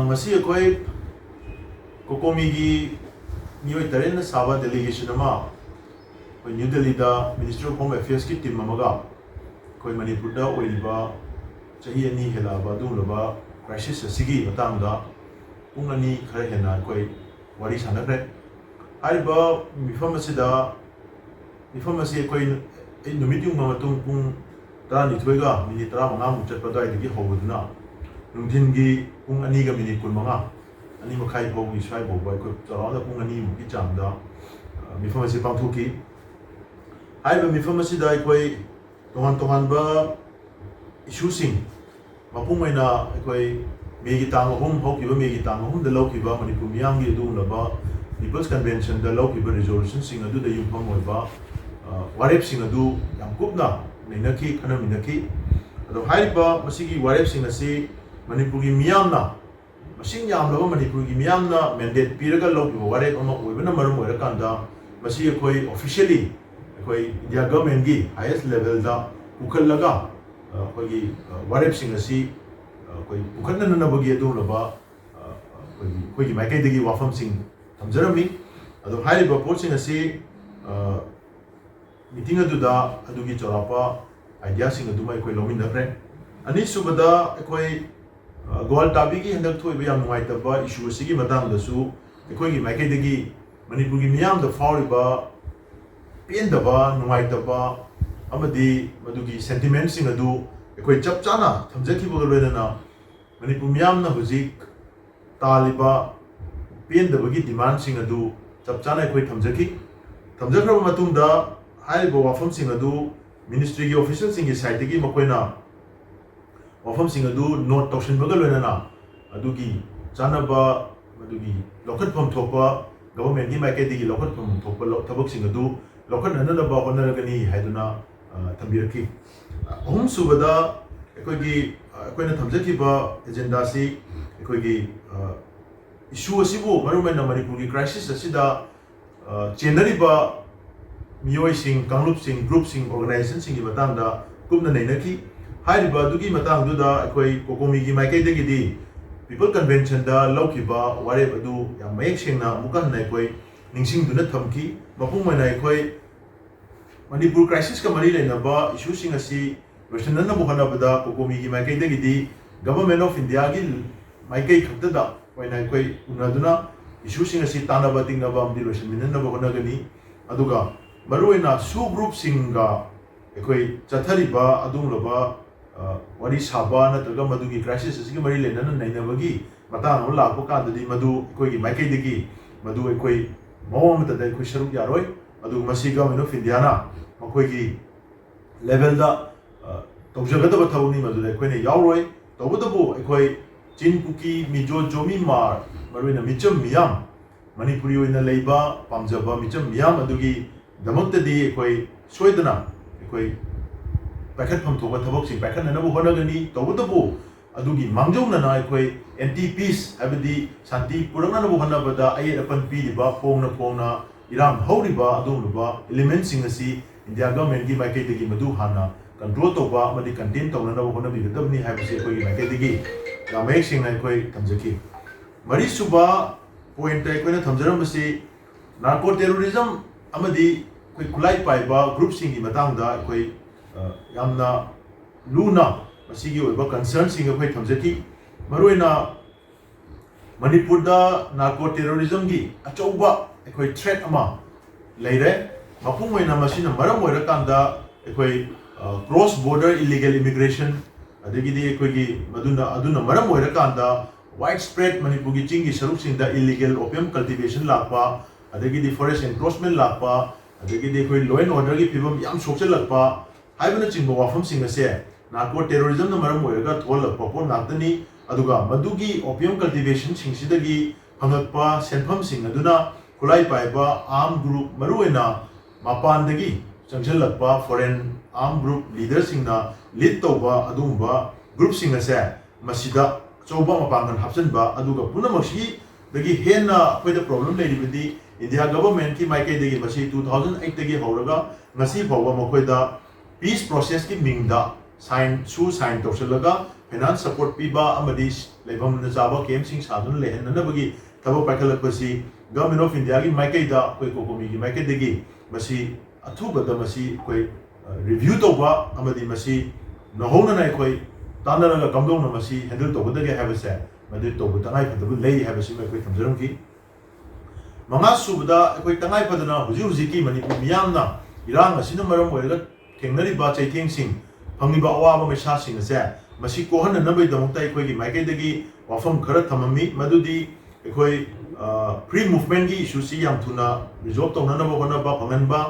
ngasi akoi kokomi gi nioi taren saba delegation ama koi New Delhi da Ministry of Home Affairs ki team amaga koi Manipur da oiliba chahi ani hela ba dung laba crisis asigi matang da pung ani khare hena koi wari sanakre hariba mifam asida mifam asi koi numit yung matung pung tara ni thuiga minit tara manga mu chat padai digi hobudna nungthin gi pung ani ga minit kun manga ani makhai ho gi swai bo bai ko tara da pung ani mu ki cham da mifam asi pang thuki haiba mifam asi dai koi tongan ba issue sing mapung maina koi megi tang hom ho ki ba megi tang hom da lo ki ba Manipur miyam gi dung la ba People's Convention da lo ki ba resolution sing adu da yung phang oi ba warep sing adu yam kupna Minaki, Kana Minaki. Ado haiba masigi warep sing asi Manipur gi miyam na masing yam laba Manipur gi miyam na mandate piraga lo ki warep ama oibana marum oira kanda masigi koi officially koi India government gi highest level da ukal laga koi gi warep sing asi koi ukal na na bagi adu laba koi gi maikai dagi wafam sing tamjarami ado haiba pot sing asi meeting aduda adugi chorapa idea sing adu mai koi lomin nakre ani subada koi goal tabi gi hendak thoi ba yam ngai taba issue sigi matang da su koi gi mai kai degi Manipur gi miyam da fauriba pen da ba ngai taba amadi madugi sentiment sing adu koi chap chana thamjaki bo lo na Manipur miyam na hujik taliba pen da bagi demand sing adu chap chana koi thamjaki thamjakra matung da haiba wafam sing adu ministry gi official sing gi side gi makoina wafam sing adu note tausin bagal wena na adugi chanaba adugi lokat pham thopa government gi maike digi lokat pham thopa thabak sing adu lokat nana ba honara gani haiduna thambirki hom subada ekoi gi koina thamjaki ba agenda si ekoi gi issue asibu marumena Manipur gi crisis asida chenari ba Miyoi sing, Kanglup sing, group sing, organization sing ki matang da kumna nainaki haiba dugi matang du da koi kokomi gi maikai degi di People Convention da lauki ba ware badu ya mayek sing na mukan nai koi ningsing du na thamki mapung mai nai koi Manipur crisis ka mari leina ba issue sing asi Western na buhana bada kokomi gi maikai degi di Government of India gi maikai khakta da koi nai koi unaduna issue sing asi tana ba ting na ba amdi Western min na buhana gani aduga Maruina su group singa ekoi chathari ba adung loba wari saba na taga madugi crisis asigi mari lena na naina bagi mata no la ko ka dadi madu ekoi gi maikai digi madu ekoi mawam ta dai ko sharuk yaroi adu masiga meno findiana makoi gi level da tawjagada ba thawni madu dai koi ne yauroi tawbudabu ekoi chin kuki mijo jomi mar maruina micham miyam Manipuri oina leiba pamjaba micham miyam adugi damontadi ekoi soidana ekoi packet pham thoba thabak sing packet na bu honagani tawbudabu adugi mangjona na ekoi anti peace abadi santi purana na bu honabada ai apan pi diba phongna iram horiba adum ba element sing asi India government gi maike digi madu hana control toba amadi contain tawna na bu honabi gadabni haibase ekoi gi maike digi gamai sing na ekoi tamjaki mari suba point ekoi na thamjaram basi narco terrorism amadi koi kulai paiba group sing gi matang da koi yamna luna masigi oiba concern sing koi thamjaki maruina Manipur da narco terrorism gi achauba koi threat ama leire mapung oina masina maram oira kanda koi cross border illegal immigration adigi di koi gi aduna maram oira kanda widespread Manipur gi chingi saruk sing da illegal opium cultivation lakpa adagi di forest encroachment lakpa adagi di koi law and order gi phibam yam sokche lakpa haibana chingba wafam sing ase narco terrorism na maram oiraga thol lakpa pon naktani aduga madugi opium cultivation sing sidagi hangakpa senpham sing aduna kulai paiba armed group maruena mapandagi changchal lakpa foreign armed group leaders sing na lead toba adumba group sing ase masida choba mapangan hapsanba aduga punamakshi dagi henna koida problem leiribadi India government ki maike degi masi 2008 degi horaga ngasi phawa makoida peace process ki mingda sign tawsalaga finance support पीबा अमदी लेभम चाबा केम्सिंग सादुन लेहननबगी थबक पाइखलकपसी government of India की माइकैदा कोई कोकोमी की माइकैदगी मसी अथुबदा मसी कोई review तौबा अमदी मसी नहोनना कोई तानरगा कमदोंना मसी handle तौबदगे हैबसे मदि तौब तंगाई फदब लेई हैबसी मैं कोई थमजरम की मंगा सुबदा कोई तंगाई फदना हुजी हुजी की मणिपुर मियामना इरांग असिन मरम ओइरगा थेंगनरिबा चैथेंगसिंग फंगिबा अवाबा मैसासिंग से मसी कोहन नबई दमता कोई की माइकैदगी वाफम खर थममी मदुदी कोई फ्री मूवमेंट की इशूसी याम थुना रिजॉल्व तौननबा होनबा फंगनबा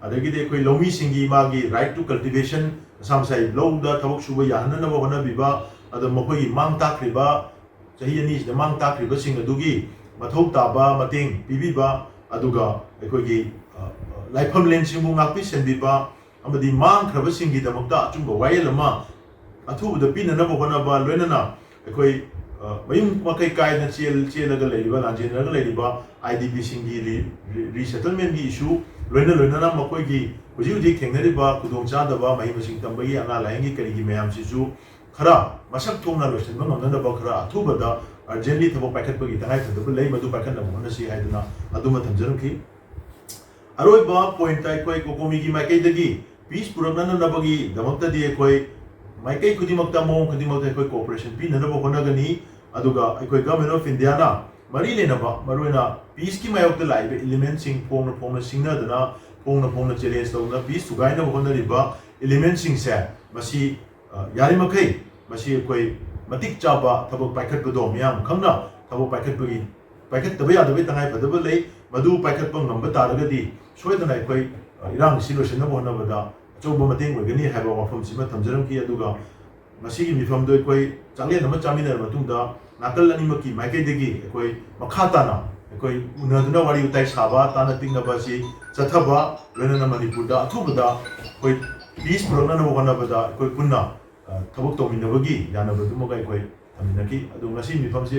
अदगिदे कोई लौमी सिंगी मागी राइट टू कल्टिवेशन सामसाई लौदा थबक सुबा याहननबा होनबिबा अद मखोई मांग ताख्रिबा चही अनी सिदा मांग ताख्रिबा सिंग अदुगी मथौ ताबा मतेंग पिबिबा अदुगा कोई लाइफम लेन सिंगु ngakpi senbiba amadi mang khraba singi damakta achumba wayelama अथुबद पीननब होनबा लोइनना अखोई मयुम मकै कायना चेलगा लेरिबा लांजेनरगा लेरिबा आईडीपी सिंगी रिसेटलमेंट की इशू लोइनना मखोइगी हुजी हुजी थेंगनरिबा खुदोंचादबा महि मसिंग तंबगी अंगा लायंगी करिगी मयाम सिसु खरा मसक थोंगना लोइसनबा ngomnanaba खरा अथुबदा अर्जेंटली थबक पाइखतबगी तंगाई फदब लेइ मदु पाइखतनब होनसी हाइदना अदुमा थमजरमखि अरोइबा पॉइंट अखोई कोकोमी की माइकैदगी पीस पुरकननबगी दमक्तदी अखोई माइकई खुदिमक्ता मों खुदिमक्ता कोई कोऑपरेशन पी ननबो होनगनी अदुगा कोई गवर्नमेंट ऑफ इंडिया ना मरी लेनबा मरुना पीस की मायोक्ता लाइबे एलिमेंट सिंग फोंग फोंग सिंगनदना फोंग चैलेंज तौना पीस सुगाइना होनरिबा एलिमेंट सिंग से मसी यारि मखै मसी कोई मतिक चाबा थबक पाइखतबदो मियाम खंगना थबक पाइखतबगी पाइखतबे यादबे तंगाई फदब लेइ मदु पाइखतब ngamba तारगदी सोयदना कोई इरांग सिलोशन होनबदा अचौब मतेंग ओइगनी हैबा वाफम सिमा थमजरम की अदुगा मसीगी मिफमदो कोई चांगलेन अमा चामिनर मतुंगदा नाकल अनिमकी माइकैदगी कोई मखाताना कोई उनदुना वारी उताई साबा ताना तिंगबासी चथबा लोइनना मणिपुरदा अथुबदा कोई पीस प्रोग्राम होनबदा कोई पुन्ना थबक तौमिनबगी यानबदुमगा कोई थमिनकी अदु मसी मिफमसे